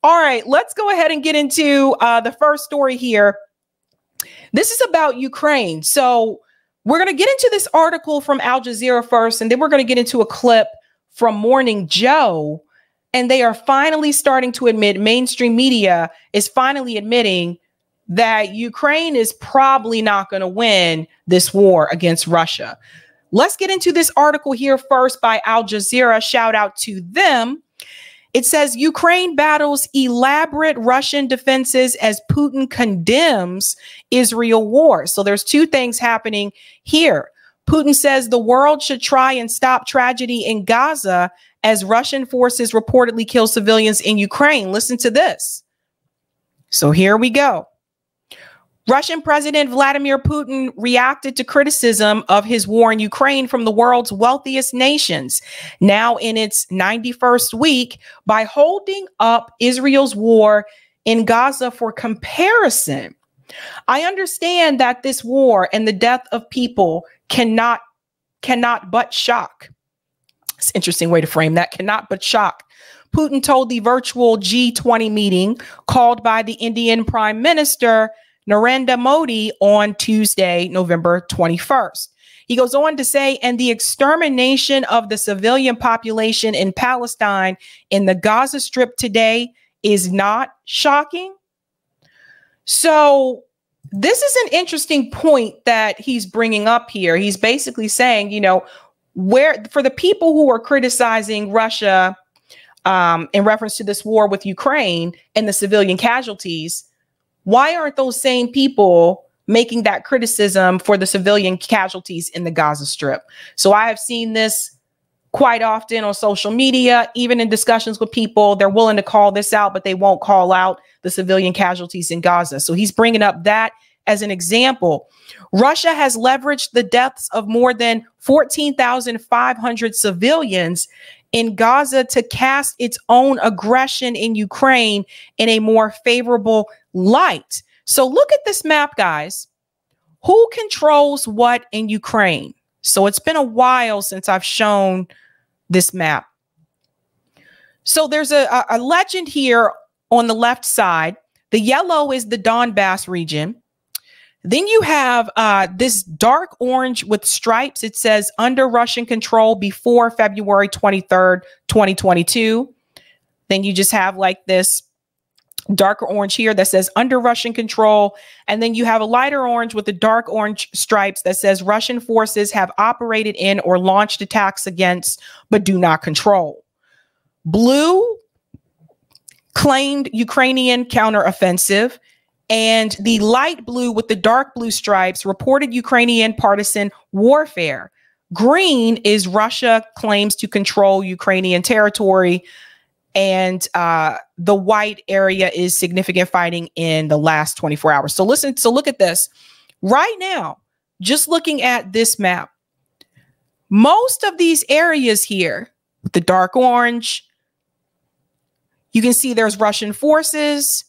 All right, let's go ahead and get into the first story here. This is about Ukraine. So we're going to get into this article from Al Jazeera first, and then we're going to get into a clip from Morning Joe. And they are finally starting to admit, mainstream media is finally admitting that Ukraine is probably not going to win this war against Russia. Let's get into this article here first by Al Jazeera. Shout out to them. It says Ukraine battles elaborate Russian defenses as Putin condemns Israel war. So there's two things happening here. Putin says the world should try and stop tragedy in Gaza as Russian forces reportedly kill civilians in Ukraine. Listen to this. So here we go. Russian President Vladimir Putin reacted to criticism of his war in Ukraine from the world's wealthiest nations, now in its 91st week, by holding up Israel's war in Gaza for comparison. I understand that this war and the death of people cannot but shock. It's an interesting way to frame that. Cannot but shock. Putin told the virtual G20 meeting called by the Indian Prime Minister Narendra Modi on Tuesday, November 21st. He goes on to say, and the extermination of the civilian population in Palestine in the Gaza Strip today is not shocking. So this is an interesting point that he's bringing up here. He's basically saying, you know, where for the people who are criticizing Russia in reference to this war with Ukraine and the civilian casualties, why aren't those same people making that criticism for the civilian casualties in the Gaza Strip? So I have seen this quite often on social media, even in discussions with people. They're willing to call this out, but they won't call out the civilian casualties in Gaza. So he's bringing up that as an example. Russia has leveraged the deaths of more than 14,500 civilians in Gaza to cast its own aggression in Ukraine in a more favorable light. So look at this map, guys. Who controls what in Ukraine? So it's been a while since I've shown this map. So there's a legend here on the left side. The yellow is the Donbass region. Then you have this dark orange with stripes. It says under Russian control before February 23rd, 2022. Then you just have like this darker orange here that says under Russian control. And then you have a lighter orange with the dark orange stripes that says Russian forces have operated in or launched attacks against, but do not control. Blue claimed Ukrainian counteroffensive. And the light blue with the dark blue stripes reported Ukrainian partisan warfare. Green is Russia claims to control Ukrainian territory. And the white area is significant fighting in the last 24 hours. So listen, so look at this. Right now, just looking at this map, most of these areas here with the dark orange, you can see there's Russian forces.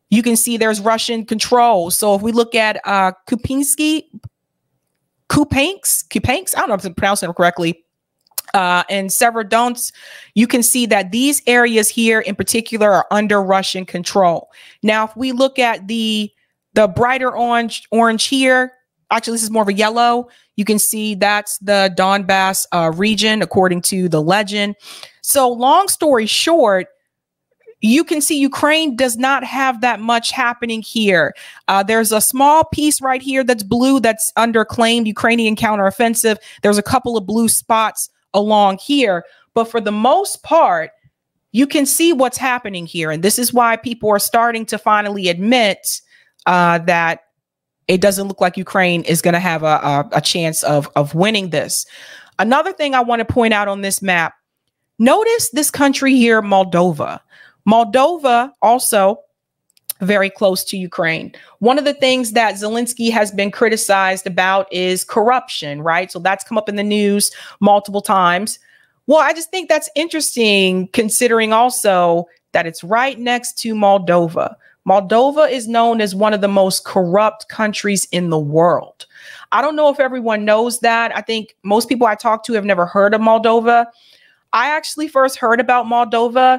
You can see there's Russian control. So if we look at Kupiansk, I don't know if I'm pronouncing it correctly, and Severodonetsk, you can see that these areas here in particular are under Russian control. Now, if we look at the brighter orange here, actually this is more of a yellow, you can see that's the Donbass region, according to the legend. So long story short, you can see Ukraine does not have that much happening here. There's a small piece right here that's blue that's under claimed Ukrainian counteroffensive. There's a couple of blue spots along here. But for the most part, you can see what's happening here. And this is why people are starting to finally admit that it doesn't look like Ukraine is going to have a chance of winning this. Another thing I want to point out on this map, notice this country here, Moldova. Moldova also very close to Ukraine. One of the things that Zelensky has been criticized about is corruption, right? So that's come up in the news multiple times. Well, I just think that's interesting, considering also that it's right next to Moldova. Moldova is known as one of the most corrupt countries in the world. I don't know if everyone knows that. I think most people I talk to have never heard of Moldova. I actually first heard about Moldova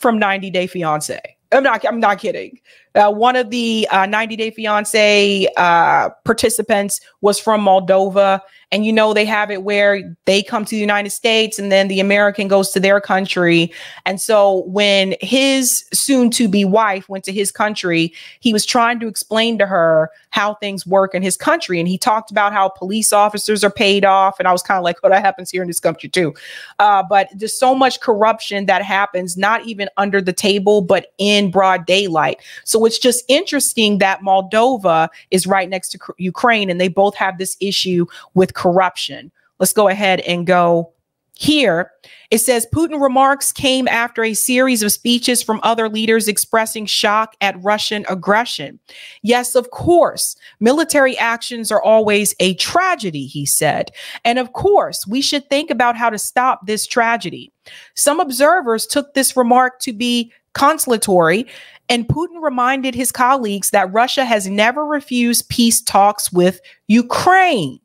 from 90 Day Fiance. I'm not kidding. One of the 90 Day Fiance participants was from Moldova. And, you know, they have it where they come to the United States and then the American goes to their country. And so when his soon to be wife went to his country, he was trying to explain to her how things work in his country. And he talked about how police officers are paid off. And I was kind of like, oh, that happens here in this country, too. But there's so much corruption that happens, not even under the table, but in broad daylight. So it's just interesting that Moldova is right next to Ukraine and they both have this issue with corruption. Let's go ahead and go here. It says Putin remarks came after a series of speeches from other leaders expressing shock at Russian aggression. Yes, of course, military actions are always a tragedy, he said. And of course, we should think about how to stop this tragedy. Some observers took this remark to be consolatory, and Putin reminded his colleagues that Russia has never refused peace talks with Ukraine,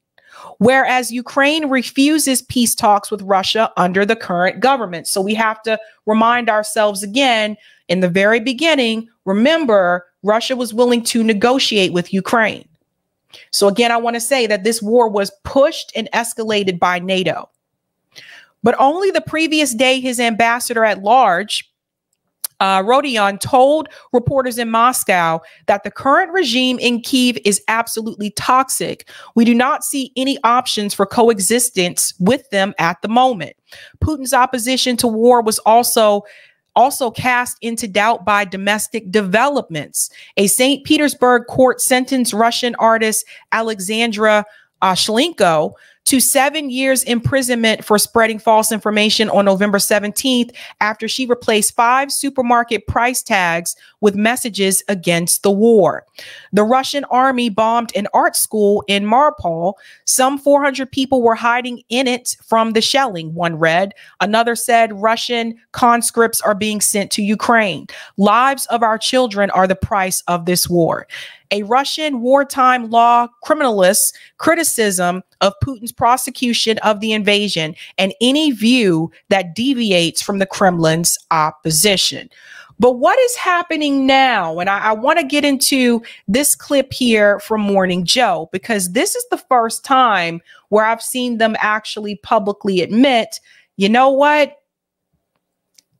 whereas Ukraine refuses peace talks with Russia under the current government. So we have to remind ourselves again, in the very beginning, remember, Russia was willing to negotiate with Ukraine. So again, I want to say that this war was pushed and escalated by NATO. But only the previous day, his ambassador at large, Rodion, told reporters in Moscow that the current regime in Kyiv is absolutely toxic. We do not see any options for coexistence with them at the moment. Putin's opposition to war was also cast into doubt by domestic developments. A St. Petersburg court sentenced Russian artist Alexandra Shlenko to 7 years imprisonment for spreading false information on November 17th after she replaced 5 supermarket price tags with messages against the war. The Russian army bombed an art school in Mariupol. Some 400 people were hiding in it from the shelling, one read. Another said Russian conscripts are being sent to Ukraine. Lives of our children are the price of this war. A Russian wartime law criminalist's criticism of Putin's prosecution of the invasion and any view that deviates from the Kremlin's opposition. But what is happening now? And I want to get into this clip here from Morning Joe, because this is the first time where I've seen them actually publicly admit, you know what?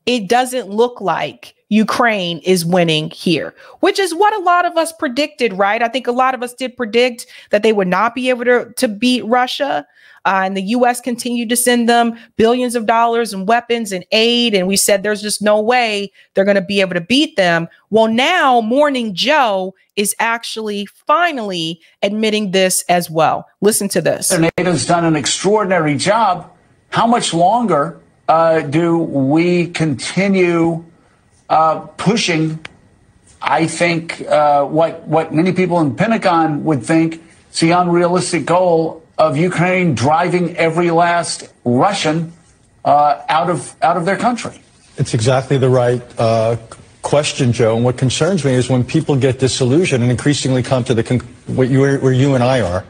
It doesn't look like Ukraine is winning here, which is what a lot of us predicted, right? I think a lot of us did predict that they would not be able to beat Russia. And the U.S. continued to send them billions of dollars in weapons and aid. And we said there's just no way they're going to be able to beat them. Well, now Morning Joe is actually finally admitting this as well. Listen to this. NATO's done an extraordinary job. How much longer do we continue pushing, I think, what many people in the Pentagon would think is the unrealistic goal of Ukraine driving every last Russian out of their country? It's exactly the right question, Joe. And what concerns me is when people get disillusioned and increasingly come to where you and I are,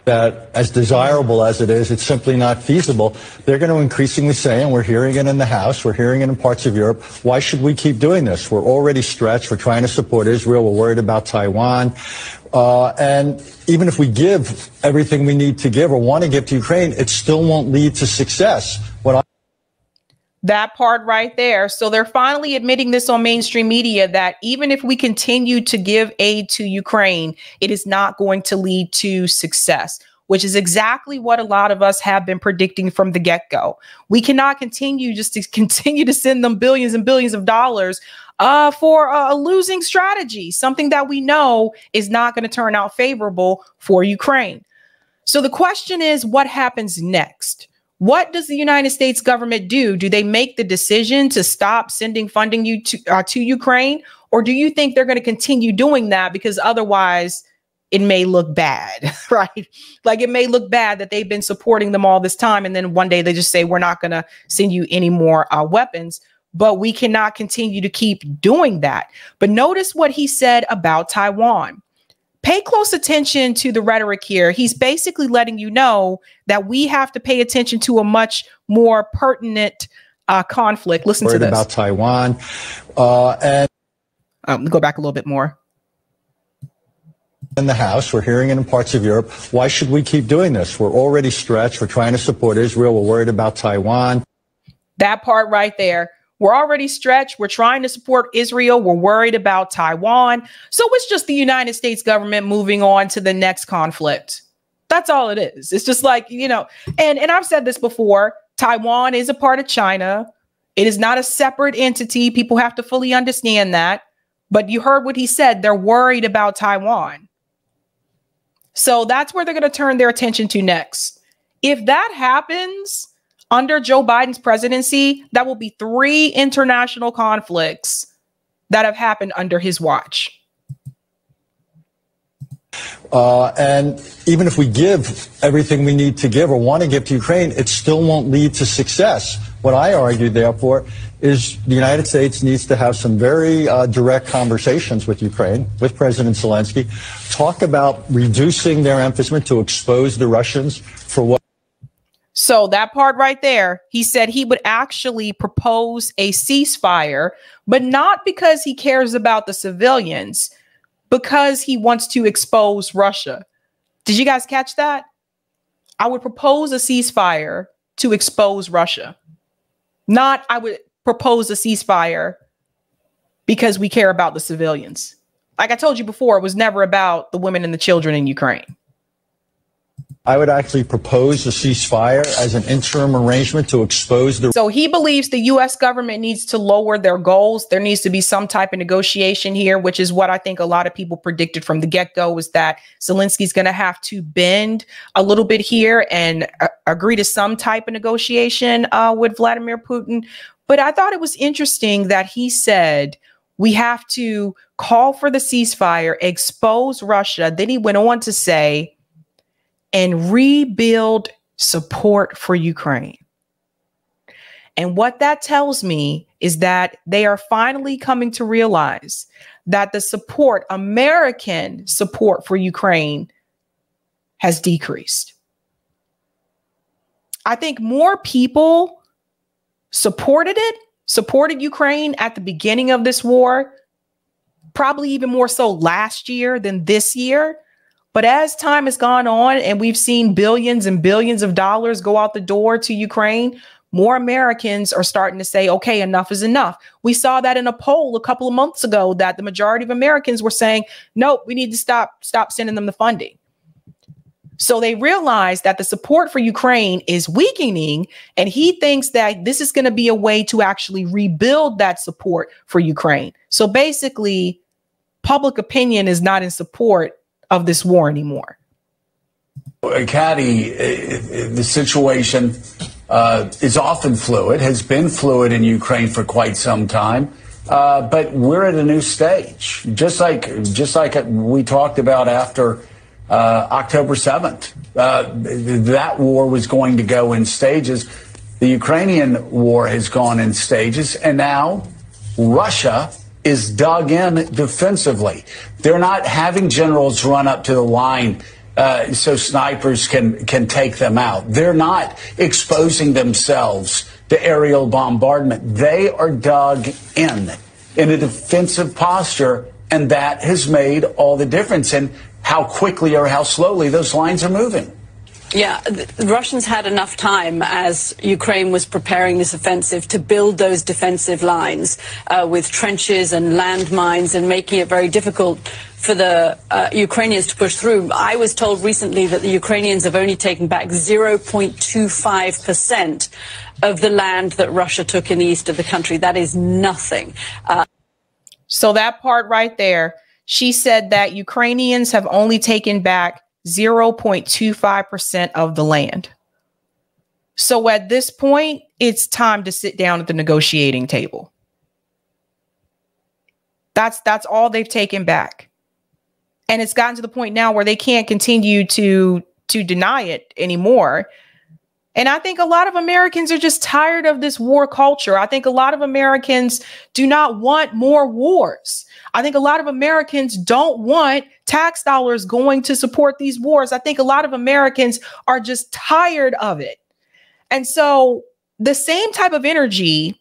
that as desirable as it is, it's simply not feasible. They're going to increasingly say, and we're hearing it in the House, we're hearing it in parts of Europe, why should we keep doing this? We're already stretched. We're trying to support Israel. We're worried about Taiwan. And even if we give everything we need to give or want to give to Ukraine, it still won't lead to success. That part right there. So they're finally admitting this on mainstream media, that even if we continue to give aid to Ukraine, it is not going to lead to success, which is exactly what a lot of us have been predicting from the get-go. We cannot continue to send them billions and billions of dollars for a losing strategy, something that we know is not going to turn out favorable for Ukraine. So the question is, what happens next? What does the United States government do? Do they make the decision to stop sending funding to Ukraine? Or do you think they're going to continue doing that because otherwise it may look bad, right? Like it may look bad that they've been supporting them all this time. And then one day they just say, we're not going to send you any more weapons, but we cannot continue to keep doing that. But notice what he said about Taiwan. Pay close attention to the rhetoric here. He's basically letting you know that we have to pay attention to a much more pertinent conflict. Listen to this. About Taiwan. And go back a little bit more. In the House, we're hearing it in parts of Europe. Why should we keep doing this? We're already stretched. We're trying to support Israel. We're worried about Taiwan. That part right there. We're already stretched. We're trying to support Israel. We're worried about Taiwan. So it's just the United States government moving on to the next conflict. That's all it is. It's just like, you know, and I've said this before. Taiwan is a part of China. It is not a separate entity. People have to fully understand that. But you heard what he said. They're worried about Taiwan. So that's where they're going to turn their attention to next. If that happens under Joe Biden's presidency, that will be 3 international conflicts that have happened under his watch. And even if we give everything we need to give or want to give to Ukraine, it still won't lead to success. What I argue, therefore, is the United States needs to have some very direct conversations with Ukraine, with President Zelensky, talk about reducing their emphasis to expose the Russians for what. So that part right there, he said he would actually propose a ceasefire, but not because he cares about the civilians, because he wants to expose Russia. Did you guys catch that? I would propose a ceasefire to expose Russia. Not I would propose a ceasefire because we care about the civilians. Like I told you before, it was never about the women and the children in Ukraine. I would actually propose a ceasefire as an interim arrangement to expose the. So he believes the U.S. government needs to lower their goals. There needs to be some type of negotiation here, which is what I think a lot of people predicted from the get-go, is that Zelensky's going to have to bend a little bit here and agree to some type of negotiation with Vladimir Putin. But I thought it was interesting that he said we have to call for the ceasefire, expose Russia. Then he went on to say, and rebuild support for Ukraine. And what that tells me is that they are finally coming to realize that the support, American support for Ukraine, has decreased. I think more people supported Ukraine at the beginning of this war, probably even more so last year than this year. But as time has gone on and we've seen billions and billions of dollars go out the door to Ukraine, more Americans are starting to say, okay, enough is enough. We saw that in a poll a couple of months ago that the majority of Americans were saying, nope, we need to stop sending them the funding. So they realize that the support for Ukraine is weakening, and he thinks that this is going to be a way to actually rebuild that support for Ukraine. So basically, public opinion is not in support of this war anymore. Caddy, the situation is often fluid, has been fluid in Ukraine for quite some time, but we're at a new stage. Just like we talked about after October 7th, that war was going to go in stages. The Ukrainian war has gone in stages, and now Russia is dug in defensively. They're not having generals run up to the line so snipers can take them out. They're not exposing themselves to aerial bombardment. They are dug in a defensive posture, and that has made all the difference in how quickly or how slowly those lines are moving. Yeah, the Russians had enough time as Ukraine was preparing this offensive to build those defensive lines with trenches and landmines and making it very difficult for the Ukrainians to push through. I was told recently that the Ukrainians have only taken back 0.25% of the land that Russia took in the east of the country. That is nothing. So that part right there, she said that Ukrainians have only taken back 0.25% of the land. So at this point, it's time to sit down at the negotiating table. That's all they've taken back. And it's gotten to the point now where they can't continue to deny it anymore. And I think a lot of Americans are just tired of this war culture. I think a lot of Americans do not want more wars. I think a lot of Americans don't want tax dollars going to support these wars. I think a lot of Americans are just tired of it. And so the same type of energy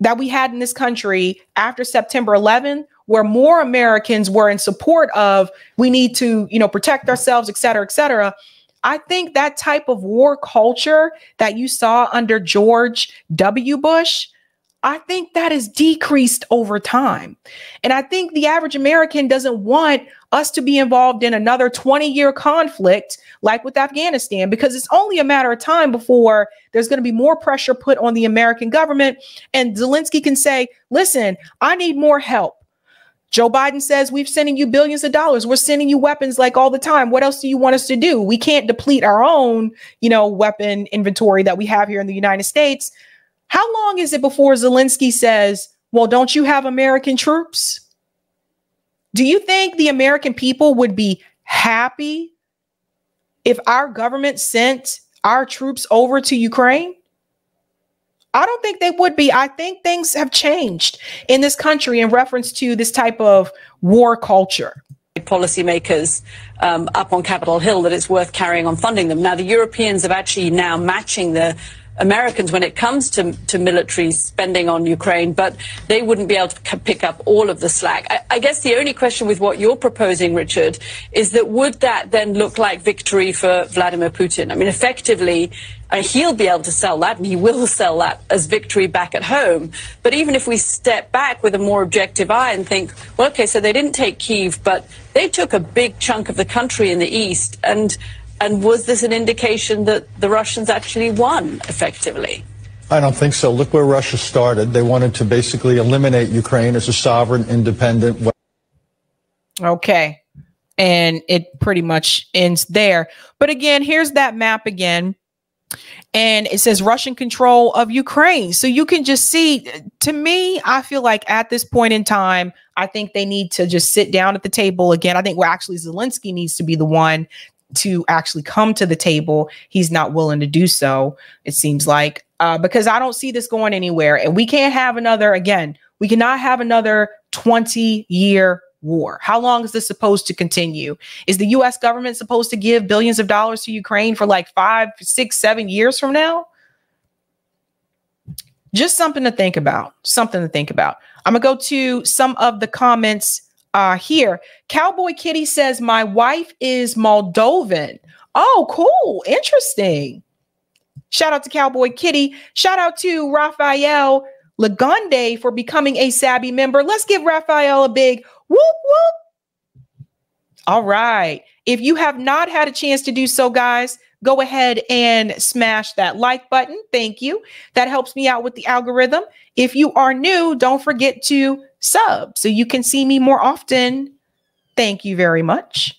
that we had in this country after September 11th, where more Americans were in support of, we need to, protect ourselves, et cetera, et cetera. I think that type of war culture that you saw under George W. Bush, I think that has decreased over time. And I think the average American doesn't want us to be involved in another 20-year conflict like with Afghanistan, because it's only a matter of time before there's going to be more pressure put on the American government. And Zelensky can say, listen, I need more help. Joe Biden says, we're sending you billions of dollars. We're sending you weapons like all the time. What else do you want us to do? We can't deplete our own, weapon inventory that we have here in the United States. How long is it before Zelensky says, well, don't you have American troops? Do you think the American people would be happy if our government sent our troops over to Ukraine? I don't think they would be. I think things have changed in this country in reference to this type of war culture. Policymakers up on Capitol Hill that it's worth carrying on funding them. Now, the Europeans are actually now matching the Americans when it comes to military spending on Ukraine, but they wouldn't be able to pick up all of the slack. I guess the only question with what you're proposing, Richard, is that would that then look like victory for Vladimir Putin? I mean, effectively, he'll be able to sell that, and he will sell that as victory back at home. But even if we step back with a more objective eye and think, well, okay, so they didn't take Kyiv, but they took a big chunk of the country in the east, and was this an indication that the Russians actually won effectively? I don't think so. Look where Russia started. They wanted to basically eliminate Ukraine as a sovereign, independent. Okay. And it pretty much ends there. But again, here's that map again. And it says Russian control of Ukraine. So you can just see, to me, I feel like at this point in time, I think they need to just sit down at the table again. I think Zelensky needs to be the one to actually come to the table. He's not willing to do so, it seems like, because I don't see this going anywhere. And we can't have we cannot have another 20-year war. How long is this supposed to continue? Is the U.S. government supposed to give billions of dollars to Ukraine for like 5, 6, 7 years from now? Just something to think about. I'm going to go to some of the comments here. Cowboy Kitty says, my wife is Moldovan. Oh, cool. Interesting. Shout out to Cowboy Kitty. Shout out to Raphael Lagunde for becoming a Sabby member. Let's give Raphael a big whoop, whoop. All right. If you have not had a chance to do so, guys, go ahead and smash that like button. Thank you. That helps me out with the algorithm. If you are new, don't forget to sub so you can see me more often. Thank you very much.